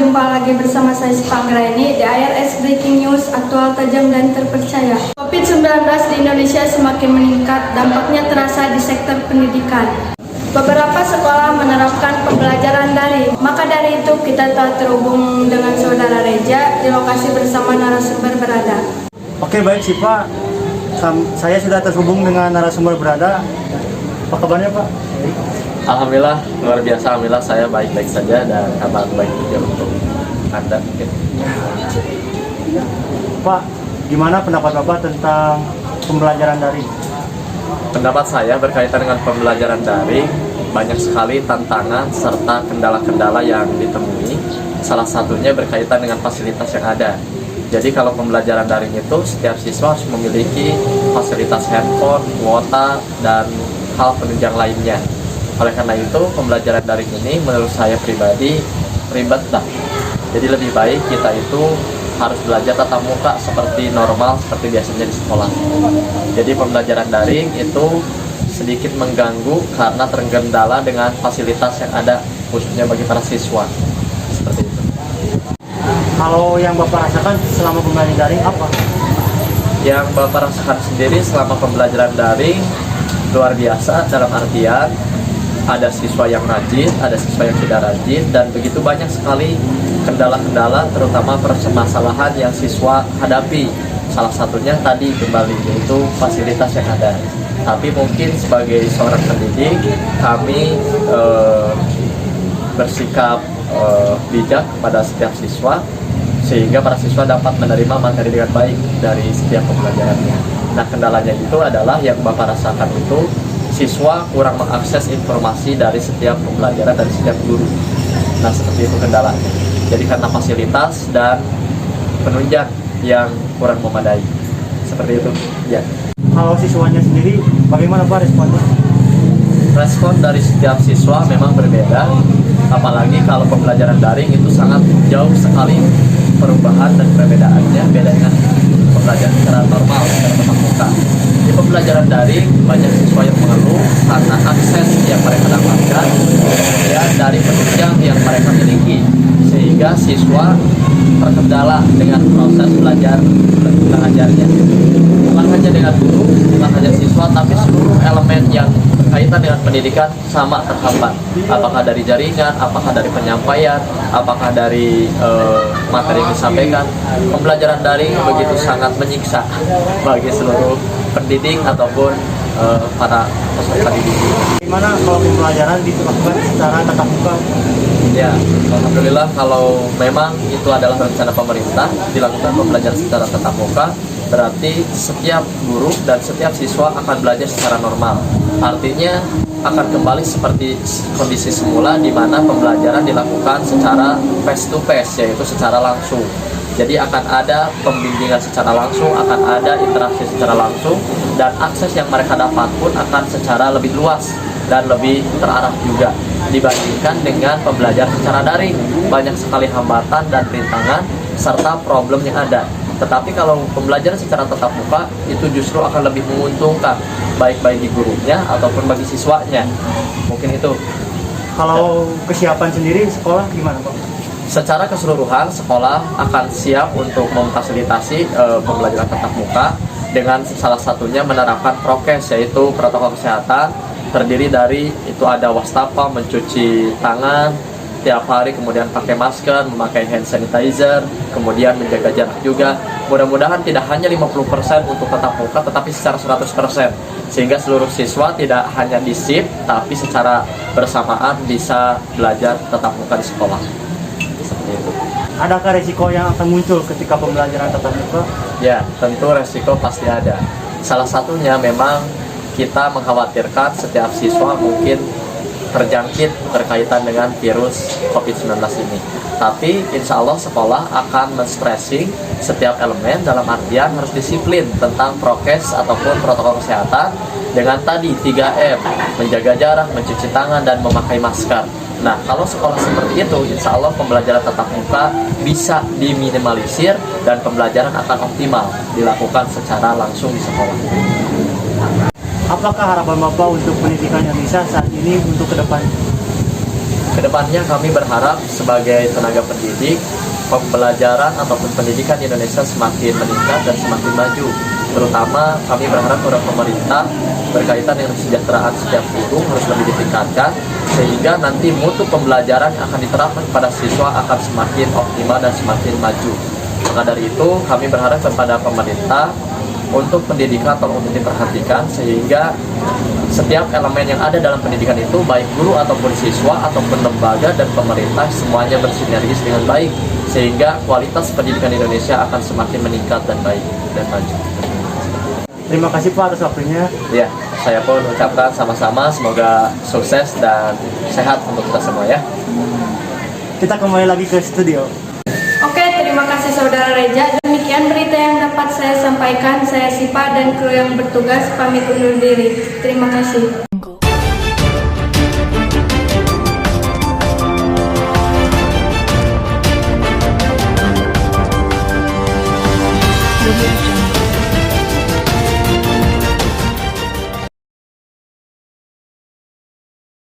jumpa lagi bersama saya Sipa Anggraini di IRS Breaking News, aktual, tajam, dan terpercaya. COVID-19 di Indonesia semakin meningkat, dampaknya terasa di sektor pendidikan. Beberapa sekolah menerapkan pembelajaran daring. Maka dari itu kita telah terhubung dengan Saudara Reja di lokasi bersama narasumber berada. Oke, baik Sipa, saya sudah terhubung dengan narasumber berada. Apa kabarnya Pak? Alhamdulillah, luar biasa. Alhamdulillah saya baik-baik saja dan kabar baik juga untuk Anda mungkin. Pak, gimana pendapat Bapak tentang pembelajaran daring? Pendapat saya berkaitan dengan pembelajaran daring, banyak sekali tantangan serta kendala-kendala yang ditemui. Salah satunya berkaitan dengan fasilitas yang ada. Jadi kalau pembelajaran daring itu setiap siswa harus memiliki fasilitas handphone, kuota, dan hal penunjang lainnya. Oleh karena itu, pembelajaran daring ini menurut saya pribadi ribet lah. Jadi lebih baik kita itu harus belajar tatap muka seperti normal, seperti biasanya di sekolah. Jadi pembelajaran daring itu sedikit mengganggu karena terkendala dengan fasilitas yang ada, khususnya bagi para siswa. Seperti itu. Kalau yang Bapak rasakan selama pembelajaran daring apa? Yang Bapak rasakan sendiri selama pembelajaran daring luar biasa, dalam artian ada siswa yang rajin, ada siswa yang tidak rajin, dan begitu banyak sekali kendala-kendala, terutama permasalahan yang siswa hadapi. Salah satunya tadi kembali yaitu fasilitas yang ada. Tapi mungkin sebagai seorang pendidik, kami bersikap bijak pada setiap siswa, sehingga para siswa dapat menerima materi dengan baik dari setiap pembelajarannya. Nah, kendalanya itu adalah yang Bapak rasakan itu siswa kurang mengakses informasi dari setiap pembelajaran dari setiap guru. Nah, seperti itu kendalanya. Jadi karena fasilitas dan penunjang yang kurang memadai. Seperti itu. Ya. Kalau siswanya sendiri, bagaimana Pak responnya? Respon dari setiap siswa memang berbeda. Apalagi kalau pembelajaran daring itu sangat jauh sekali perubahan dan perbedaannya beda dengan pembelajaran secara normal, secara tatap muka. Di pembelajaran daring banyak siswa yang mengeluh karena akses yang mereka dapatkan ya dari penunjang yang mereka miliki, sehingga siswa terkendala dengan proses belajar mengajarnya. Bukan hanya dengan guru, bukan hanya siswa, tapi seluruh elemen yang berkaitan dengan pendidikan sama terhambat. Apakah dari jaringan, apakah dari penyampaian, apakah dari materi yang disampaikan. Pembelajaran daring begitu sangat menyiksa bagi seluruh pendidik ataupun para peserta didik. Gimana kalau pembelajaran dilakukan secara tatap muka? Ya, alhamdulillah kalau memang itu adalah rencana pemerintah dilakukan pembelajaran secara tatap muka, berarti setiap guru dan setiap siswa akan belajar secara normal. Artinya akan kembali seperti kondisi semula di mana pembelajaran dilakukan secara face to face, yaitu secara langsung. Jadi akan ada pembimbingan secara langsung, akan ada interaksi secara langsung, dan akses yang mereka dapat pun akan secara lebih luas dan lebih terarah juga dibandingkan dengan pembelajaran secara daring. Banyak sekali hambatan dan rintangan serta problem yang ada. Tetapi kalau pembelajaran secara tatap muka itu justru akan lebih menguntungkan baik bagi gurunya ataupun bagi siswanya. Mungkin itu. Kalau kesiapan sendiri sekolah gimana Pak? Secara keseluruhan sekolah akan siap untuk memfasilitasi pembelajaran tatap muka dengan salah satunya menerapkan prokes, yaitu protokol kesehatan terdiri dari itu ada wastafel, mencuci tangan tiap hari, kemudian pakai masker, memakai hand sanitizer, kemudian menjaga jarak juga. Mudah-mudahan tidak hanya 50% untuk tatap muka, tetapi secara 100%, sehingga seluruh siswa tidak hanya di shift, tapi secara bersamaan bisa belajar tatap muka di sekolah. Seperti itu. Adakah resiko yang akan muncul ketika pembelajaran tatap muka? Ya, tentu resiko pasti ada. Salah satunya memang kita mengkhawatirkan setiap siswa mungkin terjangkit berkaitan dengan virus COVID-19 ini. Tapi insya Allah sekolah akan men-stressing setiap elemen dalam artian harus disiplin tentang prokes ataupun protokol kesehatan dengan tadi 3M, menjaga jarak, mencuci tangan, dan memakai masker. Nah, kalau sekolah seperti itu, insya Allah pembelajaran tatap muka bisa diminimalisir dan pembelajaran akan optimal dilakukan secara langsung di sekolah. Apakah harapan Bapak untuk pendidikan Indonesia saat ini untuk ke Kedepannya kami berharap sebagai tenaga pendidik, pembelajaran ataupun pendidikan di Indonesia semakin meningkat dan semakin maju. Terutama kami berharap kepada pemerintah berkaitan dengan kesejahteraan setiap guru harus lebih ditingkatkan, sehingga nanti mutu pembelajaran yang akan diterapkan pada siswa akan semakin optimal dan semakin maju. Maka dari itu kami berharap kepada pemerintah untuk pendidikan tolong untuk diperhatikan, sehingga setiap elemen yang ada dalam pendidikan itu, baik guru ataupun siswa ataupun lembaga dan pemerintah, semuanya bersinergis dengan baik, sehingga kualitas pendidikan Indonesia akan semakin meningkat dan baik dan maju. Terima kasih Pak atas waktunya. Ya, saya pun ucapkan sama-sama, semoga sukses dan sehat untuk kita semua ya. Kita kembali lagi ke studio. Oke, terima kasih Saudara Reja. Demikian berita yang dapat saya sampaikan. Saya Sipa dan kru yang bertugas pamit undur diri. Terima kasih.